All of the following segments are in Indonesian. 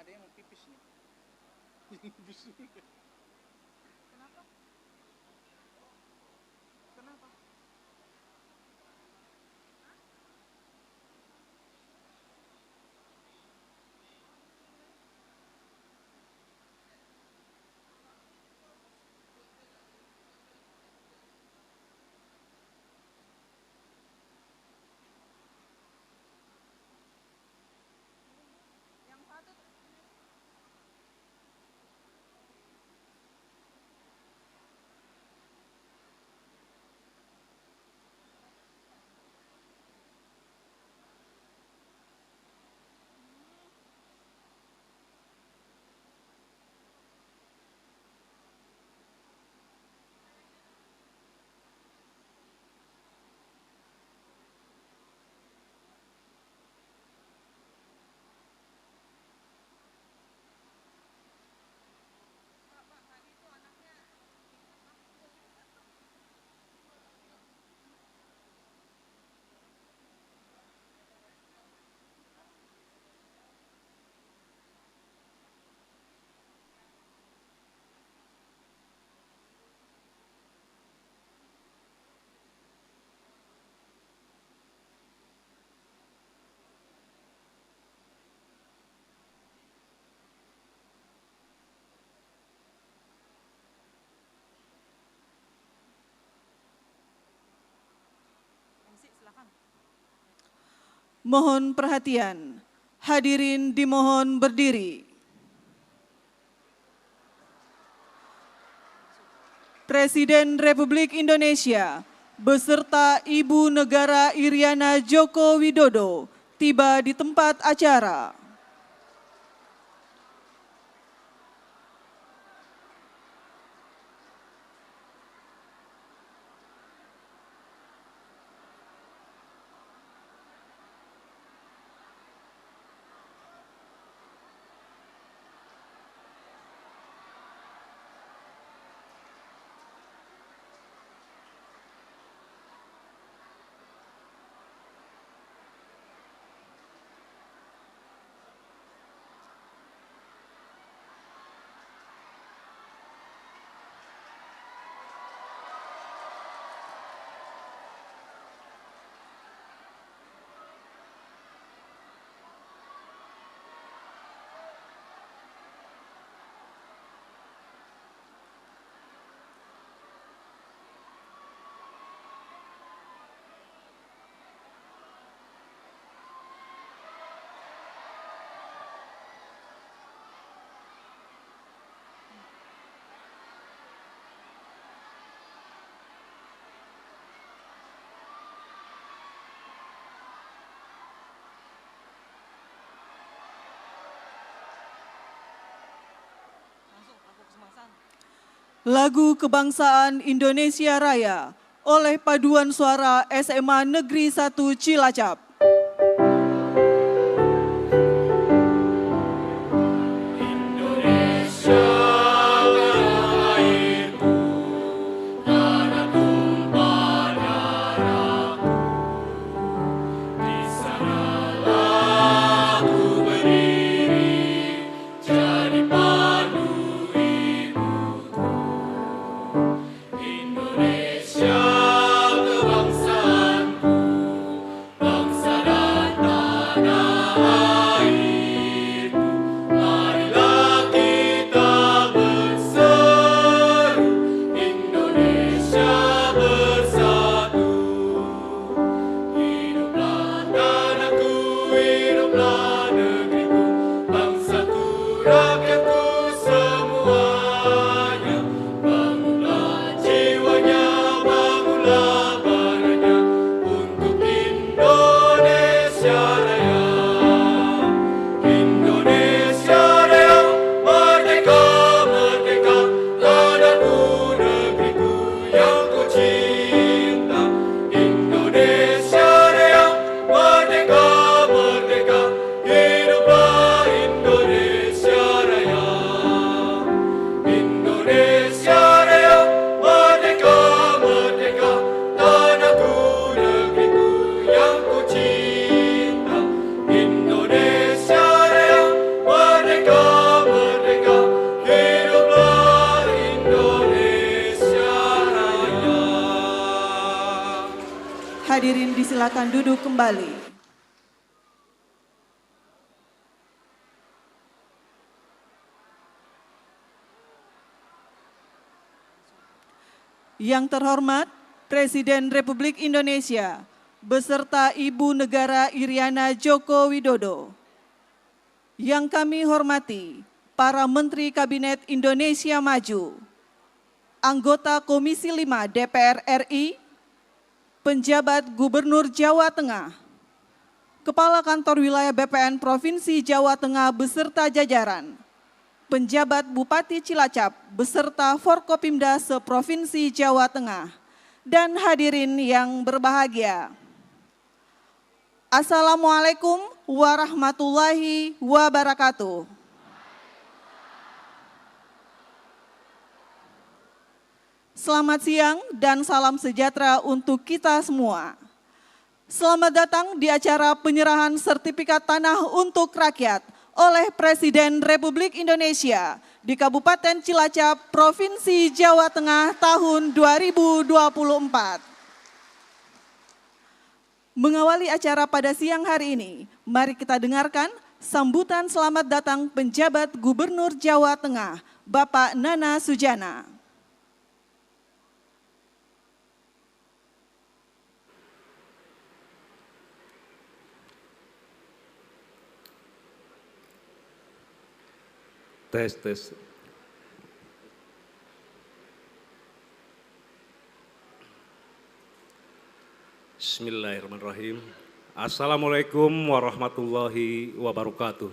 ada yang mau pipis nih. Pipis dulu. Kenapa? Kenapa? Yang satu Mohon perhatian, hadirin dimohon berdiri. Presiden Republik Indonesia beserta Ibu Negara Iriana Joko Widodo tiba di tempat acara. Lagu Kebangsaan Indonesia Raya oleh Paduan Suara SMA Negeri 1 Cilacap. Indonesia kebangsaanku, bangsa Hadirin disilakan duduk kembali. Yang terhormat Presiden Republik Indonesia beserta Ibu Negara Iriana Joko Widodo. Yang kami hormati para Menteri Kabinet Indonesia Maju, anggota Komisi 5 DPR RI, penjabat Gubernur Jawa Tengah, Kepala Kantor Wilayah BPN Provinsi Jawa Tengah beserta jajaran, penjabat Bupati Cilacap beserta Forkopimda se-Provinsi Jawa Tengah, dan hadirin yang berbahagia. Assalamualaikum warahmatullahi wabarakatuh. Selamat siang dan salam sejahtera untuk kita semua. Selamat datang di acara penyerahan sertifikat tanah untuk rakyat oleh Presiden Republik Indonesia di Kabupaten Cilacap, Provinsi Jawa Tengah tahun 2024. Mengawali acara pada siang hari ini, mari kita dengarkan sambutan selamat datang penjabat Gubernur Jawa Tengah, Bapak Nana Sujana. Tes. Bismillahirrahmanirrahim. Assalamualaikum warahmatullahi wabarakatuh.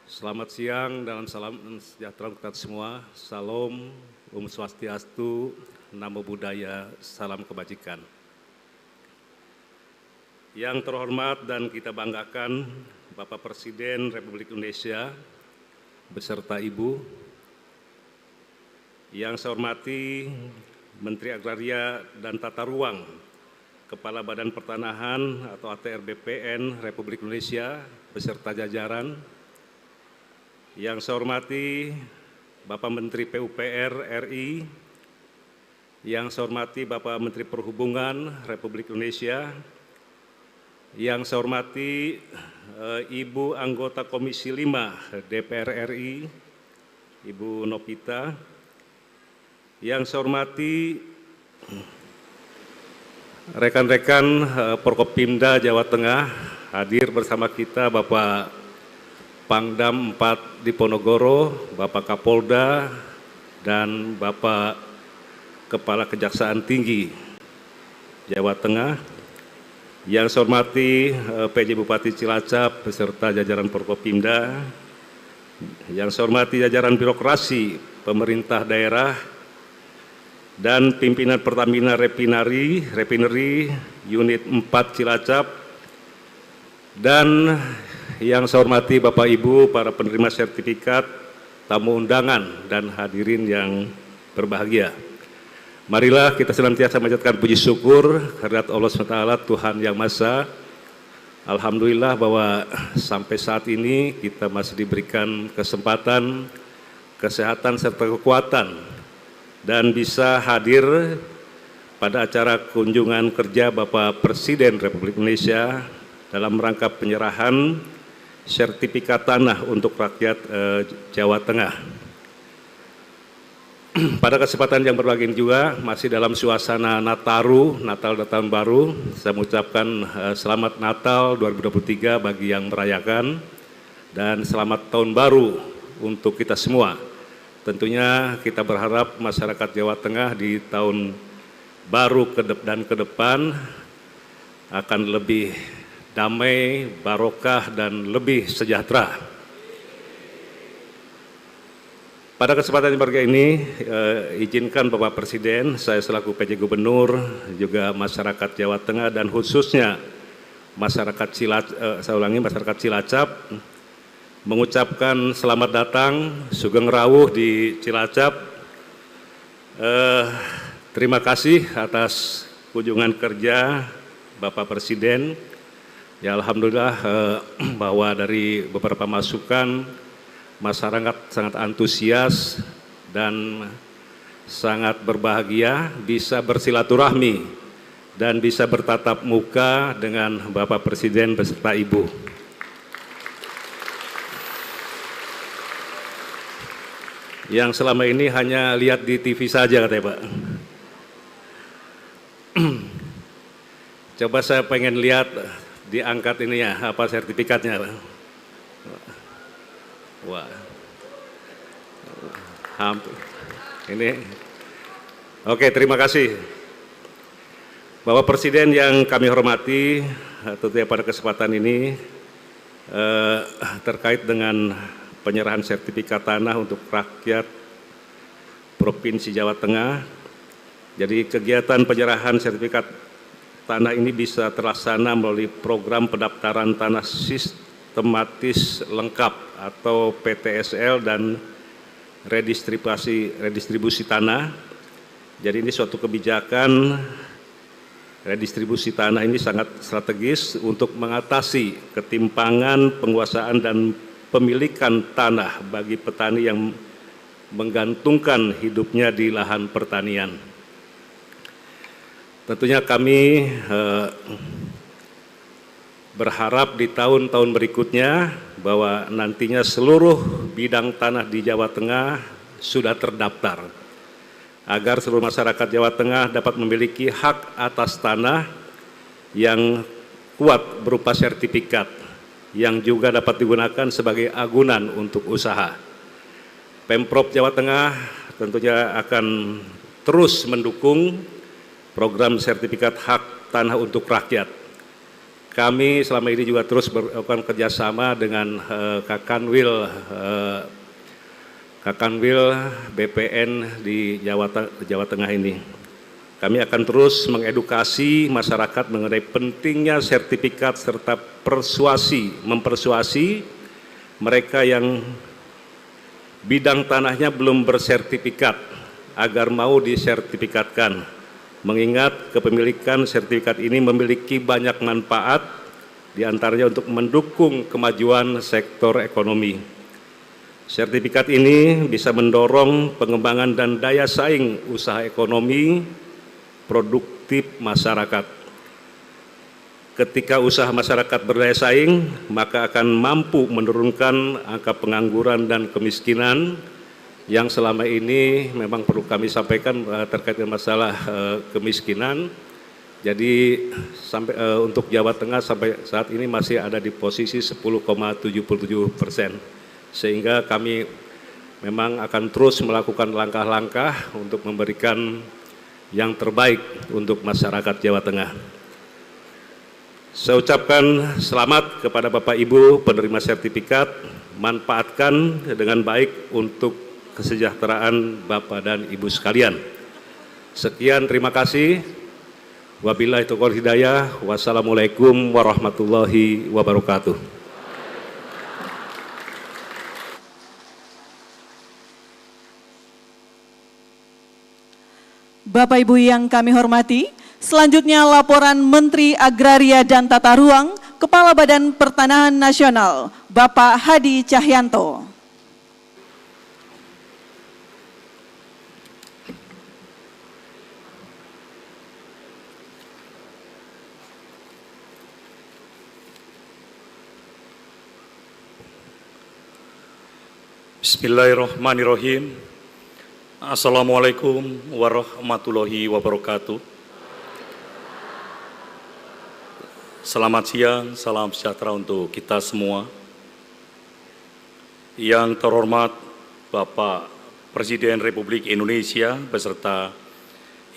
Selamat siang dan salam sejahtera untuk kita semua. Salam, Swastiastu, Namo Buddhaya, salam kebajikan. Yang terhormat dan kita banggakan Bapak Presiden Republik Indonesia beserta Ibu, yang saya hormati Menteri Agraria dan Tata Ruang, Kepala Badan Pertanahan atau ATR BPN Republik Indonesia beserta jajaran, yang saya hormati Bapak Menteri PUPR RI, yang saya hormati Bapak Menteri Perhubungan Republik Indonesia, yang saya hormati Ibu anggota Komisi 5 DPR RI, Ibu Nopita, yang saya hormati rekan-rekan Forkopimda Jawa Tengah, hadir bersama kita Bapak Pangdam 4 Diponegoro, Bapak Kapolda, dan Bapak Kepala Kejaksaan Tinggi Jawa Tengah, yang saya hormati PJ Bupati Cilacap beserta jajaran Forkopimda, yang saya hormati jajaran birokrasi pemerintah daerah dan pimpinan Pertamina Refinery Unit 4 Cilacap, dan yang saya hormati Bapak Ibu para penerima sertifikat, tamu undangan, dan hadirin yang berbahagia. Marilah kita senantiasa menjadikan puji syukur kehadirat Allah SWT, Tuhan Yang Maha Esa. Alhamdulillah bahwa sampai saat ini kita masih diberikan kesempatan, kesehatan, serta kekuatan, dan bisa hadir pada acara kunjungan kerja Bapak Presiden Republik Indonesia dalam rangka penyerahan sertifikat tanah untuk rakyat Jawa Tengah. Pada kesempatan yang berbahagia ini juga masih dalam suasana Nataru, Natal dan Tahun Baru, saya mengucapkan selamat Natal 2023 bagi yang merayakan, dan selamat Tahun Baru untuk kita semua. Tentunya kita berharap masyarakat Jawa Tengah di tahun baru dan ke depan akan lebih damai, barokah, dan lebih sejahtera. Pada kesempatan yang berbahagia ini, izinkan Bapak Presiden, saya selaku PJ Gubernur, juga masyarakat Jawa Tengah dan khususnya masyarakat Cilacap, mengucapkan selamat datang, Sugeng Rawuh di Cilacap. Terima kasih atas kunjungan kerja Bapak Presiden. Ya, alhamdulillah bahwa dari beberapa masukan masyarakat sangat antusias dan sangat berbahagia bisa bersilaturahmi dan bisa bertatap muka dengan Bapak Presiden beserta Ibu. Yang selama ini hanya lihat di TV saja katanya Pak. Coba saya pengen lihat diangkat ini ya, apa sertifikatnya Pak. Wah, hampir. Ini, oke, terima kasih. Bapak Presiden yang kami hormati, tentunya pada kesempatan ini terkait dengan penyerahan sertifikat tanah untuk rakyat Provinsi Jawa Tengah. Jadi kegiatan penyerahan sertifikat tanah ini bisa terlaksana melalui program pendaftaran tanah sistematis lengkap atau PTSL dan redistribusi tanah. Jadi ini suatu kebijakan redistribusi tanah ini sangat strategis untuk mengatasi ketimpangan penguasaan dan pemilikan tanah bagi petani yang menggantungkan hidupnya di lahan pertanian. Tentunya kami berharap di tahun-tahun berikutnya bahwa nantinya seluruh bidang tanah di Jawa Tengah sudah terdaftar, agar seluruh masyarakat Jawa Tengah dapat memiliki hak atas tanah yang kuat berupa sertifikat, yang juga dapat digunakan sebagai agunan untuk usaha. Pemprov Jawa Tengah tentunya akan terus mendukung program sertifikat hak tanah untuk rakyat. Kami selama ini juga terus melakukan kerjasama dengan Kakanwil BPN di Jawa Tengah ini. Kami akan terus mengedukasi masyarakat mengenai pentingnya sertifikat serta mempersuasi mereka yang bidang tanahnya belum bersertifikat agar mau disertifikatkan. Mengingat kepemilikan sertifikat ini memiliki banyak manfaat, diantaranya untuk mendukung kemajuan sektor ekonomi. Sertifikat ini bisa mendorong pengembangan dan daya saing usaha ekonomi produktif masyarakat. Ketika usaha masyarakat berdaya saing, maka akan mampu menurunkan angka pengangguran dan kemiskinan yang selama ini memang perlu kami sampaikan terkait dengan masalah kemiskinan. Jadi untuk Jawa Tengah sampai saat ini masih ada di posisi 10,77%, sehingga kami memang akan terus melakukan langkah-langkah untuk memberikan yang terbaik untuk masyarakat Jawa Tengah. Saya ucapkan selamat kepada Bapak Ibu penerima sertifikat, manfaatkan dengan baik untuk kesejahteraan Bapak dan Ibu sekalian. Sekian, terima kasih. Wabillahi taufiq hidayah. Wassalamualaikum warahmatullahi wabarakatuh. Bapak Ibu yang kami hormati, selanjutnya laporan Menteri Agraria dan Tata Ruang, Kepala Badan Pertanahan Nasional, Bapak Hadi Cahyanto. Bismillahirrahmanirrahim. Assalamualaikum warahmatullahi wabarakatuh. Selamat siang, salam sejahtera untuk kita semua. Yang terhormat Bapak Presiden Republik Indonesia beserta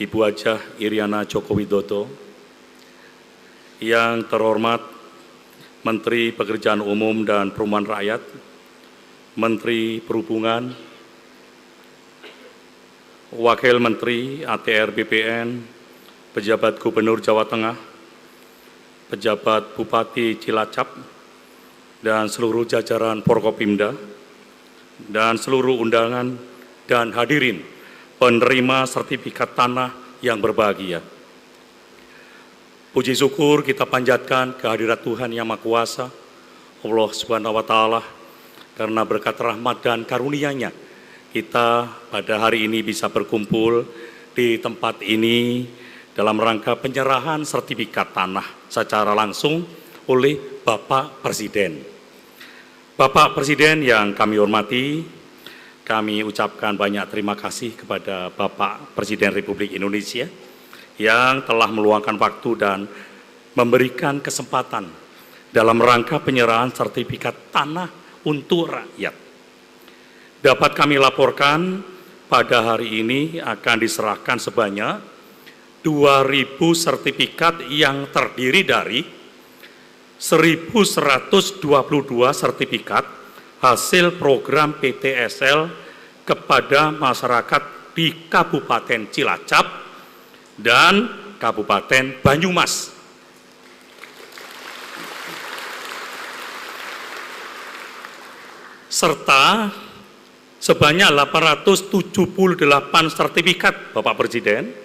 Ibu Hajah Iriana Joko Widodo. Yang terhormat Menteri Pekerjaan Umum dan Perumahan Rakyat, Menteri Perhubungan, Wakil Menteri ATR BPN, Pejabat Gubernur Jawa Tengah, Pejabat Bupati Cilacap, dan seluruh jajaran Forkopimda, dan seluruh undangan dan hadirin penerima sertifikat tanah yang berbahagia. Puji syukur kita panjatkan kehadirat Tuhan Yang Maha Kuasa, Allah Subhanahu wa Ta'ala, karena berkat rahmat dan karunia-Nya kita pada hari ini bisa berkumpul di tempat ini dalam rangka penyerahan sertifikat tanah secara langsung oleh Bapak Presiden. Bapak Presiden yang kami hormati, kami ucapkan banyak terima kasih kepada Bapak Presiden Republik Indonesia yang telah meluangkan waktu dan memberikan kesempatan dalam rangka penyerahan sertifikat tanah untuk rakyat. Dapat kami laporkan pada hari ini akan diserahkan sebanyak 2.000 sertifikat yang terdiri dari 1.122 sertifikat hasil program PTSL kepada masyarakat di Kabupaten Cilacap dan Kabupaten Banyumas. Serta sebanyak 878 sertifikat Bapak Presiden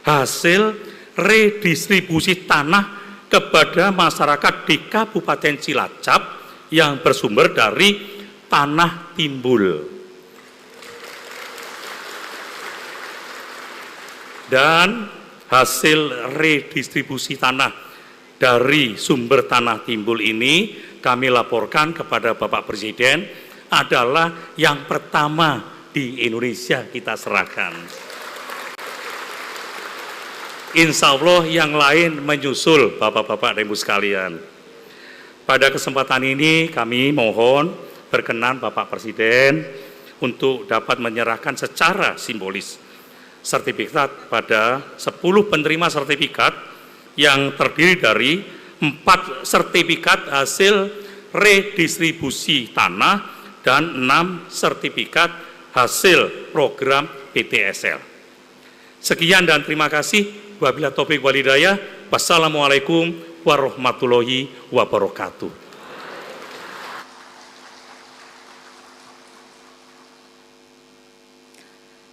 hasil redistribusi tanah kepada masyarakat di Kabupaten Cilacap yang bersumber dari tanah timbul. Dan hasil redistribusi tanah dari sumber tanah timbul ini kami laporkan kepada Bapak Presiden adalah yang pertama di Indonesia kita serahkan. Insya Allah yang lain menyusul Bapak-Bapak dan Ibu sekalian. Pada kesempatan ini kami mohon berkenan Bapak Presiden untuk dapat menyerahkan secara simbolis sertifikat pada 10 penerima sertifikat yang terdiri dari 4 sertifikat hasil redistribusi tanah dan 6 sertifikat hasil program PTSL. Sekian dan terima kasih. Wabillahi taufiq wal hidayah. Wassalamualaikum warahmatullahi wabarakatuh.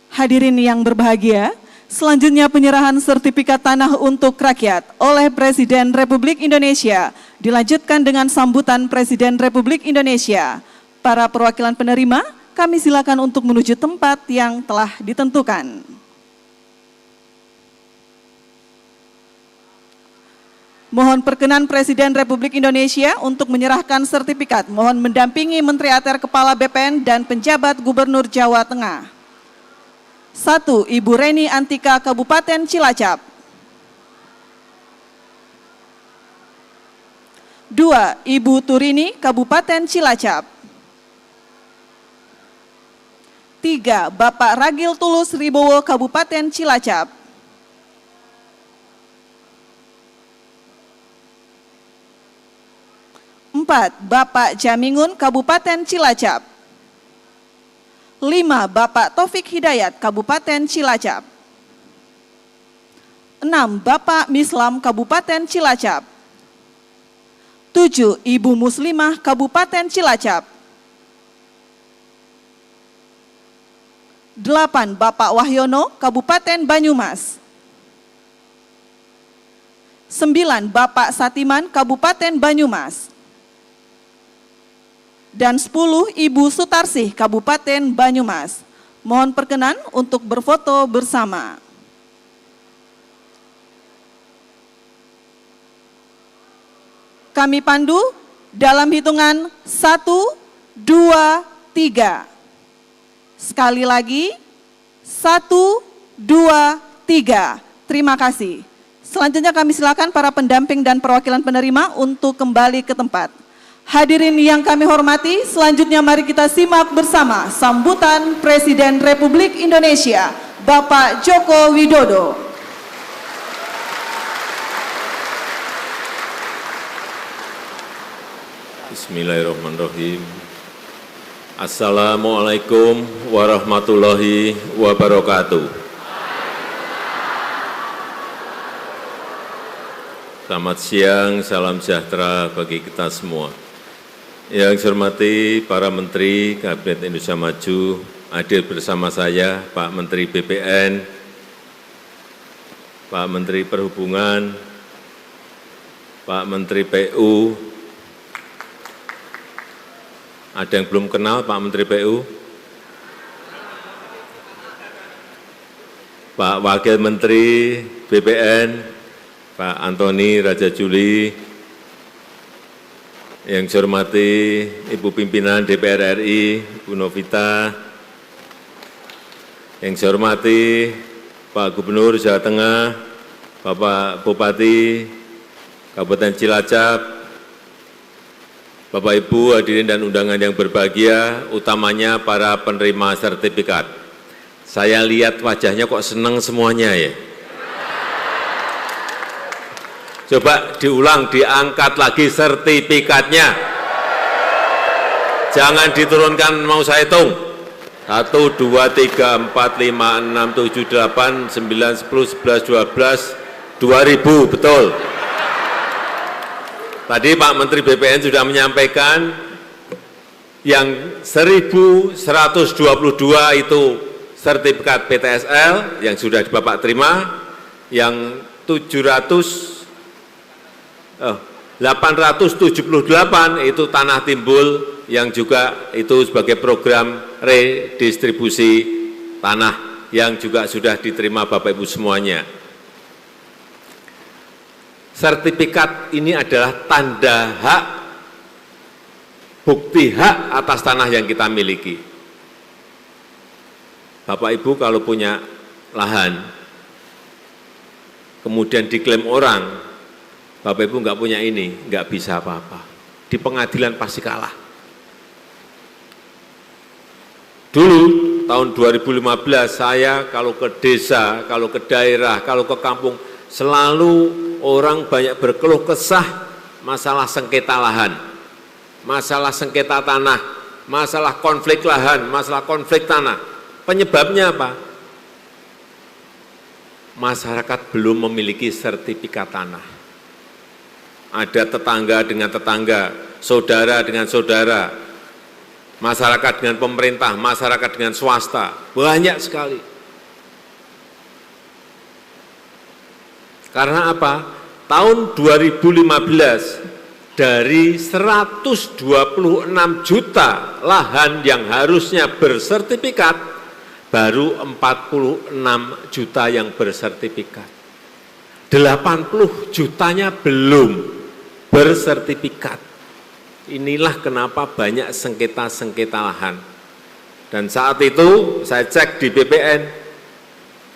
Hadirin yang berbahagia, selanjutnya penyerahan sertifikat tanah untuk rakyat oleh Presiden Republik Indonesia dilanjutkan dengan sambutan Presiden Republik Indonesia. Para perwakilan penerima, kami silakan untuk menuju tempat yang telah ditentukan. Mohon perkenan Presiden Republik Indonesia untuk menyerahkan sertifikat. Mohon mendampingi Menteri ATR Kepala BPN dan penjabat Gubernur Jawa Tengah. 1. Ibu Reni Antika, Kabupaten Cilacap. 2. Ibu Turini, Kabupaten Cilacap. 3. Bapak Ragil Tulus Ribowo, Kabupaten Cilacap. 4. Bapak Jamingun, Kabupaten Cilacap. 5. Bapak Taufik Hidayat, Kabupaten Cilacap. 6. Bapak Mislam, Kabupaten Cilacap. 7. Ibu Muslimah, Kabupaten Cilacap. 8. Bapak Wahyono, Kabupaten Banyumas. 9. Bapak Satiman, Kabupaten Banyumas. Dan 10. Ibu Sutarsih, Kabupaten Banyumas. Mohon perkenan untuk berfoto bersama. Kami pandu dalam hitungan 1, 2, 3. Sekali lagi, 1, 2, 3. Terima kasih. Selanjutnya kami silakan para pendamping dan perwakilan penerima untuk kembali ke tempat. Hadirin yang kami hormati, selanjutnya mari kita simak bersama sambutan Presiden Republik Indonesia, Bapak Joko Widodo. Bismillahirrahmanirrahim. Assalamualaikum warahmatullahi wabarakatuh. Selamat siang, salam sejahtera bagi kita semua. Yang saya hormati para Menteri Kabinet Indonesia Maju, hadir bersama saya Pak Menteri BPN, Pak Menteri Perhubungan, Pak Menteri PU. Ada yang belum kenal Pak Menteri PU? Pak Wakil Menteri BPN, Pak Antoni Raja Juli, yang saya hormati Ibu Pimpinan DPR RI, Bu Novita, yang saya hormati Pak Gubernur Jawa Tengah, Bapak Bupati Kabupaten Cilacap, Bapak Ibu hadirin dan undangan yang berbahagia, utamanya para penerima sertifikat. Saya lihat wajahnya kok senang semuanya ya. Coba diulang, diangkat lagi sertifikatnya. Jangan diturunkan, mau saya hitung. 1, 2, 3, 4, 5, 6, 7, 8, 9, 10, 11, 12, 2000, betul. Tadi Pak Menteri BPN sudah menyampaikan yang 1122 itu sertifikat PTSL yang sudah Bapak terima, yang 878 itu tanah timbul yang juga itu sebagai program redistribusi tanah yang juga sudah diterima Bapak Ibu semuanya. Sertifikat ini adalah tanda hak, bukti hak atas tanah yang kita miliki. Bapak Ibu kalau punya lahan, kemudian diklaim orang, Bapak Ibu nggak punya ini, nggak bisa apa-apa. Di pengadilan pasti kalah. Dulu, tahun 2015, saya kalau ke desa, kalau ke daerah, kalau ke kampung, selalu orang banyak berkeluh kesah masalah sengketa lahan, masalah sengketa tanah, masalah konflik lahan, masalah konflik tanah. Penyebabnya apa? Masyarakat belum memiliki sertifikat tanah. Ada tetangga dengan tetangga, saudara dengan saudara, masyarakat dengan pemerintah, masyarakat dengan swasta, banyak sekali. Karena apa? Tahun 2015 dari 126 juta lahan yang harusnya bersertifikat, baru 46 juta yang bersertifikat. 80 jutanya belum bersertifikat. Inilah kenapa banyak sengketa-sengketa lahan. Dan saat itu saya cek di BPN,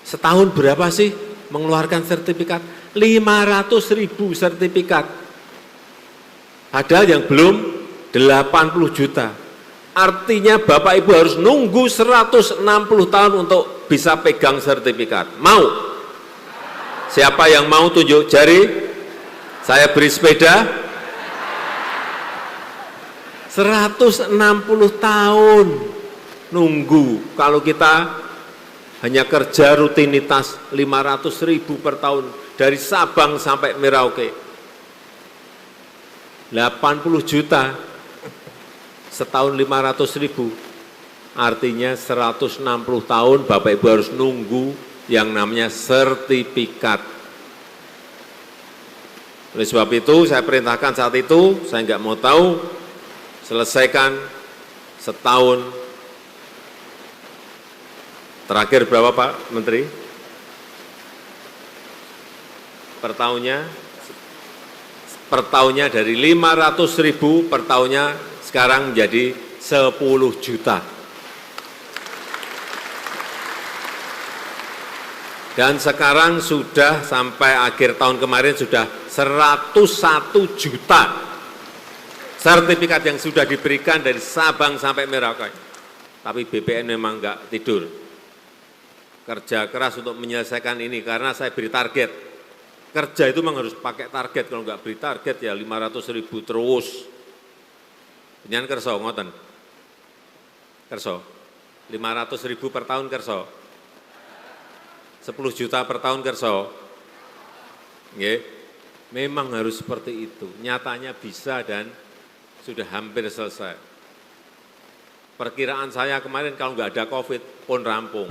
setahun berapa sih mengeluarkan sertifikat? 500.000 sertifikat. Padahal yang belum 80 juta. Artinya Bapak Ibu harus nunggu 160 tahun untuk bisa pegang sertifikat. Mau? Siapa yang mau tunjuk jari? Saya beri sepeda. 160 tahun nunggu. Kalau kita hanya kerja rutinitas 500.000 per tahun dari Sabang sampai Merauke. 80 juta setahun 500.000. Artinya 160 tahun Bapak Ibu harus nunggu yang namanya sertifikat. Oleh sebab itu saya perintahkan saat itu, saya nggak mau tahu, selesaikan setahun. Terakhir berapa Pak Menteri? Per tahunnya dari 500.000 per tahunnya sekarang menjadi 10 juta. Dan sekarang sudah sampai akhir tahun kemarin sudah 101 juta sertifikat yang sudah diberikan dari Sabang sampai Merauke. Tapi BPN memang enggak tidur. Kerja keras untuk menyelesaikan ini karena saya beri target. Kerja itu memang harus pakai target, kalau enggak beri target ya 500.000 terus. Penyan kerso ngoten. Kerso. 500.000 per tahun kerso. 10 juta per tahun kerso. Nggih. Memang harus seperti itu. Nyatanya bisa dan sudah hampir selesai. Perkiraan saya kemarin kalau nggak ada COVID pun rampung.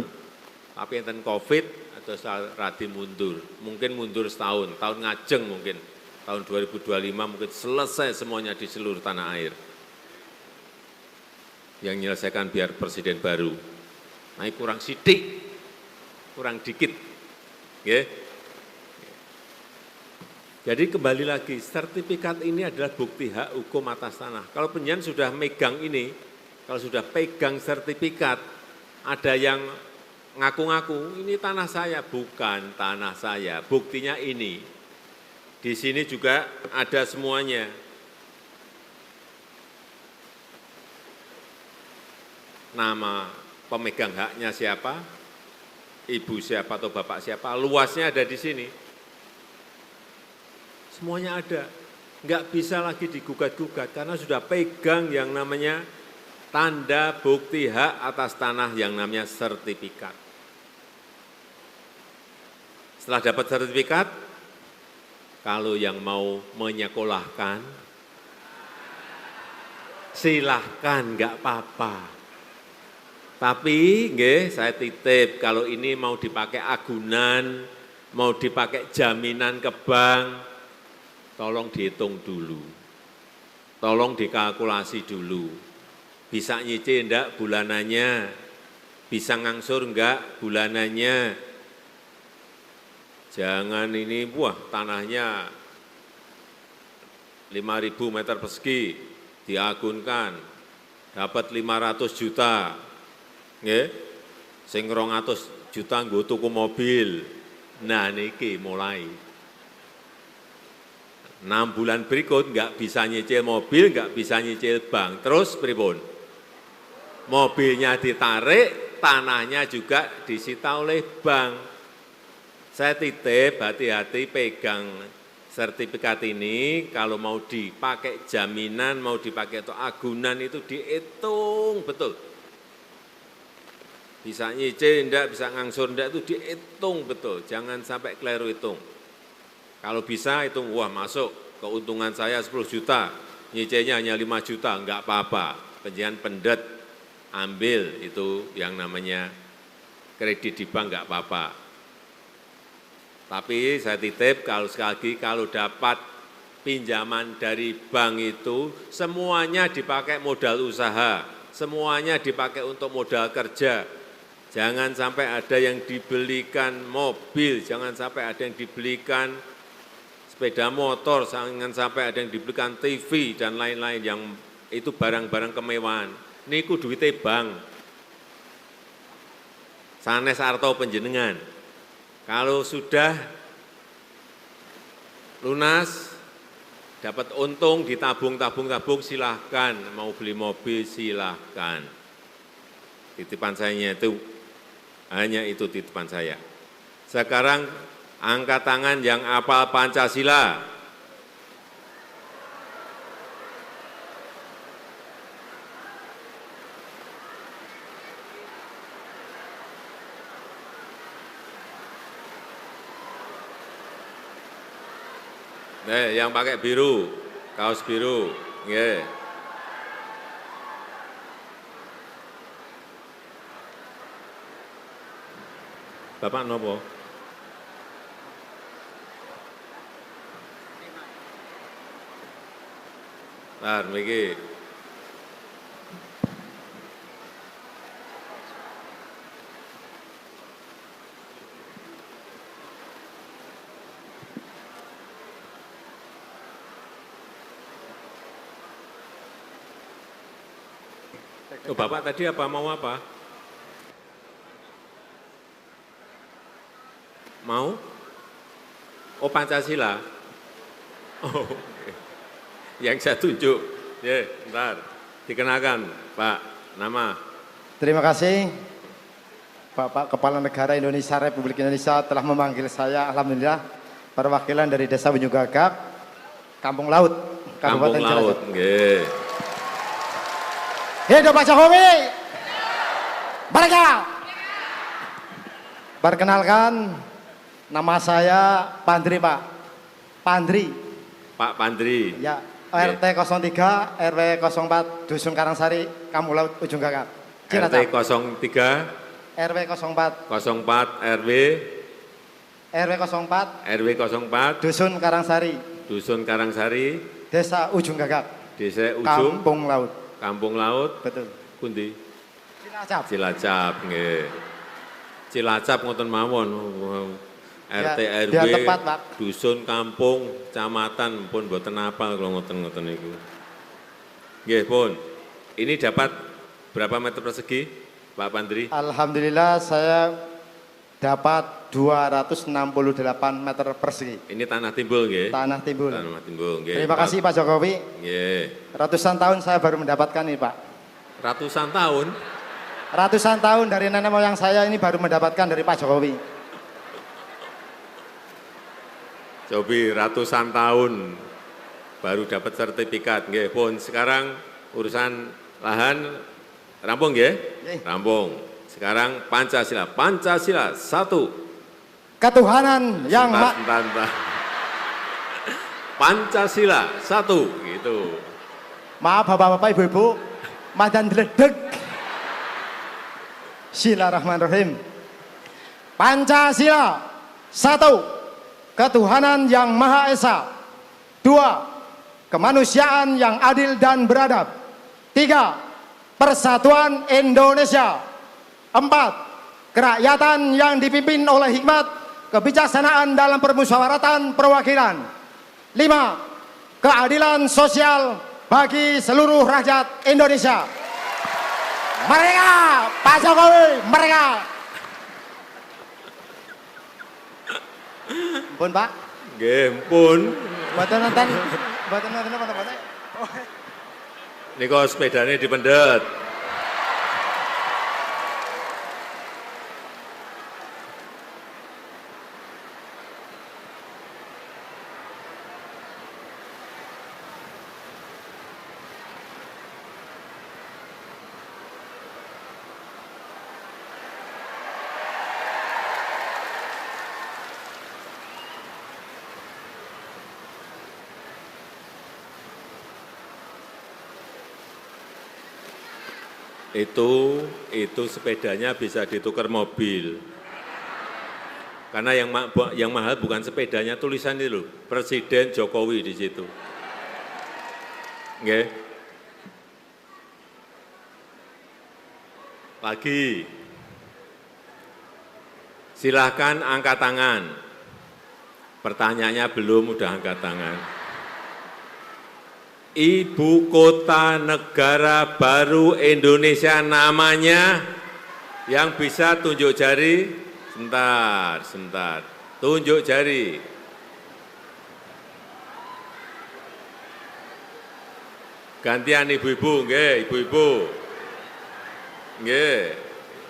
Tapi enten COVID atau radi mundur. Mungkin mundur setahun, tahun ngajeng mungkin. Tahun 2025 mungkin selesai semuanya di seluruh tanah air. Yang menyelesaikan biar presiden baru. Nah kurang sidik. kurang dikit. Nggih. Jadi kembali lagi, sertifikat ini adalah bukti hak hukum atas tanah. Kalau penjenengan sudah megang ini, kalau sudah pegang sertifikat, ada yang ngaku-ngaku, ini tanah saya, bukan tanah saya, buktinya ini. Di sini juga ada semuanya. Nama pemegang haknya siapa, ibu siapa atau bapak siapa, luasnya ada di sini. Semuanya ada, nggak bisa lagi digugat-gugat karena sudah pegang yang namanya tanda bukti hak atas tanah yang namanya sertifikat. Setelah dapat sertifikat, kalau yang mau menyekolahkan, silahkan, nggak apa-apa. Tapi nggih, saya titip kalau ini mau dipakai agunan, mau dipakai jaminan ke bank, tolong dihitung dulu. Tolong dikalkulasi dulu. Bisa nyicil enggak bulanannya? Bisa ngangsur enggak bulanannya? Jangan ini, wah tanahnya 5.000 meter persegi, diagunkan, dapat 500 juta. Nggih, sing 200 juta nggo tuku mobil. Nah niki mulai. 6 bulan berikut nggak bisa nyicil mobil, nggak bisa nyicil bank. Terus pripun? Mobilnya ditarik, tanahnya juga disita oleh bank. Saya titip, hati-hati pegang sertifikat ini, kalau mau dipakai jaminan, mau dipakai atau agunan itu dihitung betul. Bisa nyicil enggak, bisa ngangsur enggak, itu dihitung betul, jangan sampai keliru hitung. Kalau bisa hitung, wah masuk, keuntungan saya 10 juta, nyicilnya hanya 5 juta, enggak apa-apa. Penjian pendet, ambil itu yang namanya kredit di bank enggak apa-apa. Tapi saya titip, kalau sekali lagi, kalau dapat pinjaman dari bank itu, semuanya dipakai modal usaha, semuanya dipakai untuk modal kerja. Jangan sampai ada yang dibelikan mobil, jangan sampai ada yang dibelikan sepeda motor, jangan sampai ada yang dibelikan TV dan lain-lain yang itu barang-barang kemewahan. Niku duitnya bank. Sanes arto penjenengan. Kalau sudah lunas, dapat untung, ditabung-tabung-tabung silahkan, mau beli mobil silahkan. Titipan saya itu, hanya itu titipan saya. Sekarang angkat tangan yang hafal Pancasila. Yang pakai biru, kaos biru, nggih. Bapak nopo? Bentar, mriki. Oh, Bapak tadi apa mau apa? Mau? Oh, Pancasila. Oh, okay. Yang saya tunjuk. Ya, bentar. Dikenalkan, Pak. Nama. Terima kasih, Bapak Kepala Negara Indonesia Republik Indonesia telah memanggil saya, alhamdulillah, perwakilan dari Desa Ujung Gagak, Kampung Laut, Kabupaten Cilacap. Nggih. Hidup Pak Jokowi. Merdeka. Perkenalkan, nama saya Pandri, Pak. Pandri. Pak Pandri. Ya, RT 03, RW 04, Dusun Karangsari, Kampung Laut, Ujung Gagak. RT 03, RW 04, 04, RW 04, RW 04, Dusun Karangsari, Dusun Karangsari, Desa Ujung Gagak, Desa Ujung, Kampung Laut. Kampung Laut, Betul. Pundi? Cilacap. Cilacap, nggih. Cilacap ngoten mawon. RT Ya, RW, biar tepat, Pak. dusun, kampung, kecamatan pun mboten apal kalau ngoten-ngoten niku. Nggih, pun. Ini dapat berapa meter persegi, Pak Pandri? Alhamdulillah saya dapat 268 meter persegi. Ini tanah timbul nggih. Tanah timbul. Tanah timbul nggih. Terima kasih Pak Jokowi. Nggih. Ratusan tahun saya baru mendapatkan ini Pak. Ratusan tahun. Ratusan tahun dari nenek moyang saya ini baru mendapatkan dari Pak Jokowi. Cobi ratusan tahun baru dapat sertifikat nggih. Pun sekarang urusan lahan rampung nggih? Nggih. Rampung. Sekarang Pancasila. Pancasila 1. Ketuhanan yang Sebentar. Pancasila 1 gitu. Maaf Bapak-bapak, Ibu-ibu, madan deledeg. Bismillahirrahmanirrahim. Pancasila 1. Ketuhanan yang Maha Esa. 2. Kemanusiaan yang adil dan beradab. 3. Persatuan Indonesia. 4. Kerakyatan yang dipimpin oleh hikmat, kebijaksanaan dalam permusyawaratan perwakilan. 5. Keadilan sosial bagi seluruh rakyat Indonesia. Mereka, Pak Jokowi, mereka. Pun Pak. Nggih, pun. Mboten nonton apa-apa. Niko sepedane dipendet. Itu sepedanya bisa ditukar mobil. Karena yang mahal bukan sepedanya, tulisan itu loh, Presiden Jokowi di situ. Nggih. Lagi. Silahkan angkat tangan. Pertanyaannya belum, udah angkat tangan. Ibu kota negara baru Indonesia namanya, yang bisa tunjuk jari, sebentar, tunjuk jari. Gantian ibu-ibu, nggih, ibu-ibu. Nggih,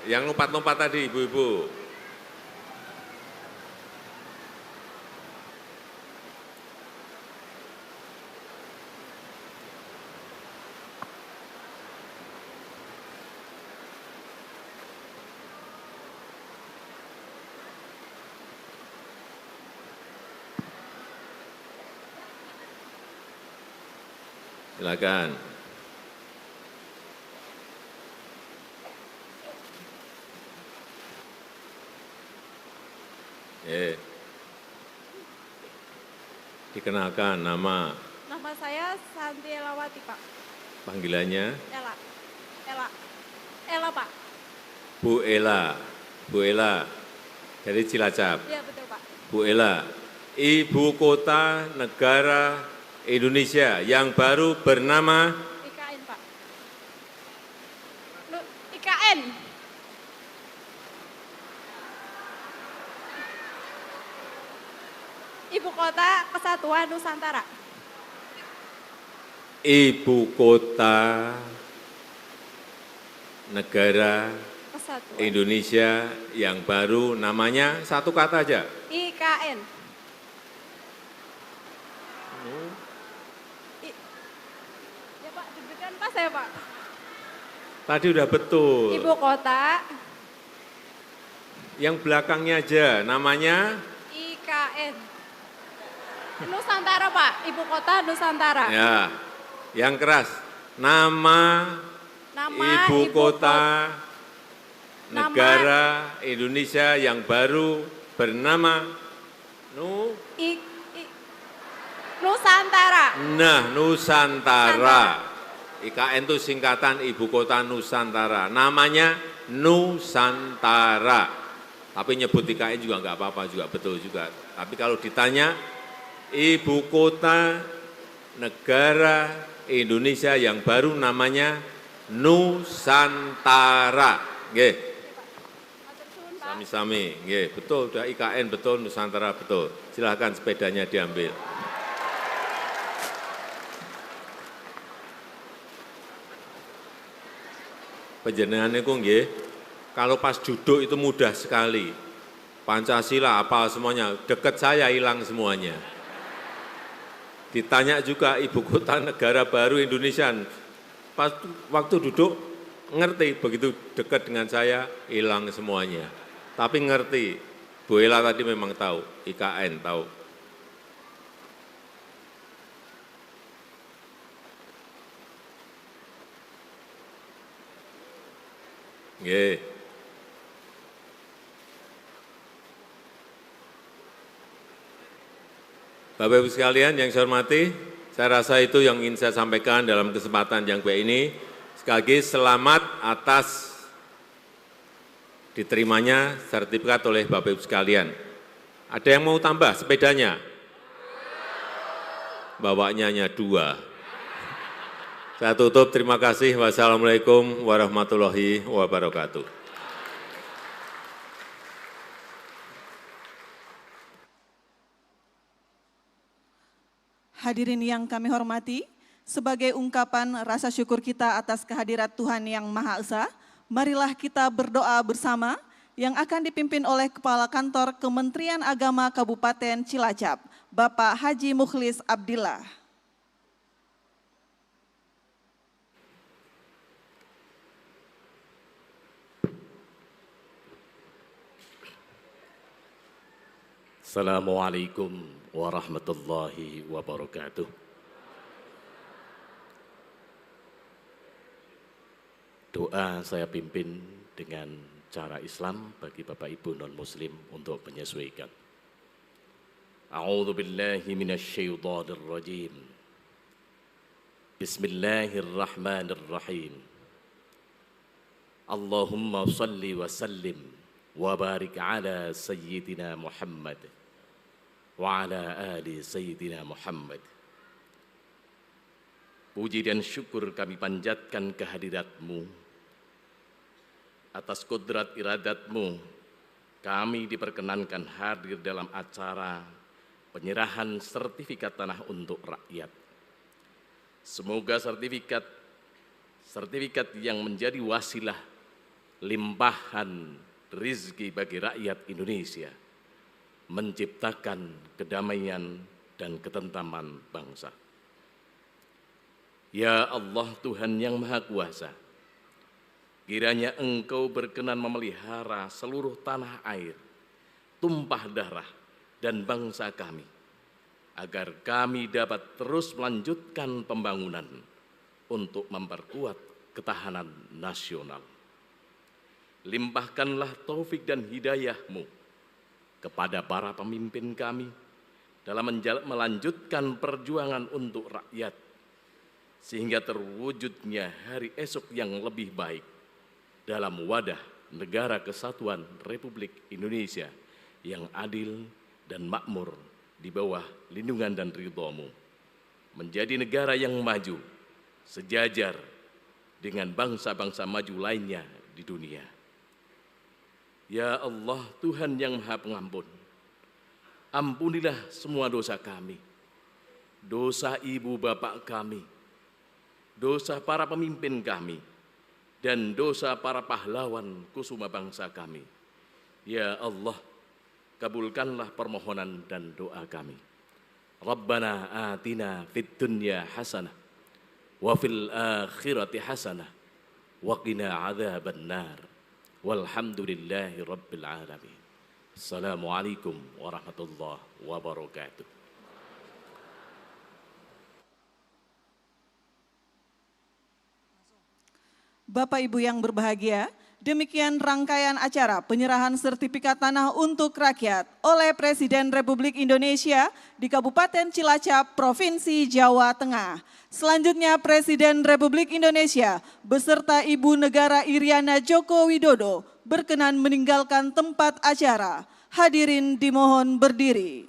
yang lompat-lompat tadi ibu-ibu. Silakan. Dikenalkan nama. Nama saya Santi Elawati, Pak. Panggilannya? Ela. Ela, Pak. Bu Ela. Bu Ela dari Cilacap. Iya, betul, Pak. Bu Ela, ibu kota negara Indonesia yang baru bernama IKN, Pak. IKN. Ibu kota Kesatuan Nusantara. ibu kota negara Kesatuan. Indonesia yang baru namanya satu kata aja. IKN. Ya, Pak, deg-degan pas ya, Pak. Tadi udah betul. Ibu kota Yang belakangnya aja namanya IKN. Nusantara, Pak. Ibu kota Nusantara. ya. Yang keras. Nama ibu kota negara Indonesia yang baru bernama Nusantara. Nah, Nusantara. IKN itu singkatan ibu kota Nusantara. Namanya Nusantara. Tapi nyebut IKN juga nggak apa-apa, juga betul juga. Tapi kalau ditanya ibu kota negara Indonesia yang baru namanya Nusantara. Nggih. Sami-sami, nggih, betul, udah IKN betul, Nusantara betul. Silakan sepedanya diambil. Panjenengan niku nggih, kalau pas duduk itu mudah sekali. Pancasila apa semuanya, dekat saya hilang semuanya. Ditanya juga ibu kota negara baru Indonesia, pas waktu duduk ngerti, begitu dekat dengan saya hilang semuanya. Tapi ngerti, Bu Ela tadi memang tahu, IKN tahu. Nggih. Bapak Ibu sekalian yang saya hormati, saya rasa itu yang ingin saya sampaikan dalam kesempatan yang baik ini. Sekali lagi selamat atas diterimanya sertifikat oleh Bapak Ibu sekalian. Ada yang mau tambah sepedanya? Bawanya hanya 2. Saya tutup, terima kasih. Wassalamualaikum warahmatullahi wabarakatuh. Hadirin yang kami hormati, sebagai ungkapan rasa syukur kita atas kehadirat Tuhan Yang Maha Esa, marilah kita berdoa bersama yang akan dipimpin oleh Kepala Kantor Kementerian Agama Kabupaten Cilacap, Bapak Haji Mukhlis Abdillah. Assalamualaikum warahmatullahi wabarakatuh. Doa saya pimpin dengan cara Islam bagi Bapak Ibu non-Muslim untuk menyesuaikan. A'udzu billahi minasyaitonir rajim. Bismillahirrahmanirrahim. Allahumma shalli wa sallim wa barik ala sayyidina Muhammad wa ala ali sayyidina Muhammad. Puji dan syukur kami panjatkan kehadirat-Mu. Atas kodrat iradat-Mu, kami diperkenankan hadir dalam acara penyerahan sertifikat tanah untuk rakyat. Semoga sertifikat yang menjadi wasilah limpahan rizki bagi rakyat Indonesia, menciptakan kedamaian dan ketentraman bangsa. Ya Allah Tuhan yang Maha Kuasa, kiranya Engkau berkenan memelihara seluruh tanah air, tumpah darah dan bangsa kami, agar kami dapat terus melanjutkan pembangunan untuk memperkuat ketahanan nasional. Limpahkanlah taufik dan hidayah-Mu kepada para pemimpin kami dalam melanjutkan perjuangan untuk rakyat, sehingga terwujudnya hari esok yang lebih baik dalam wadah negara kesatuan Republik Indonesia yang adil dan makmur di bawah lindungan dan ridho-Mu, menjadi negara yang maju sejajar dengan bangsa-bangsa maju lainnya di dunia. Ya Allah Tuhan yang Maha Pengampun, ampunilah semua dosa kami, dosa ibu bapak kami, dosa para pemimpin kami, dan dosa para pahlawan kusuma bangsa kami. Ya Allah, kabulkanlah permohonan dan doa kami. Rabbana atina fid dunya hasanah wa fil akhirati hasanah wa qina adzaban nar. Walhamdulillahi rabbil alamin. Assalamualaikum warahmatullahi wabarakatuh. Bapak Ibu yang berbahagia, Demikian rangkaian acara penyerahan sertifikat tanah untuk rakyat oleh Presiden Republik Indonesia di Kabupaten Cilacap, Provinsi Jawa Tengah. Selanjutnya Presiden Republik Indonesia beserta Ibu Negara Iriana Joko Widodo berkenan meninggalkan tempat acara. Hadirin dimohon berdiri.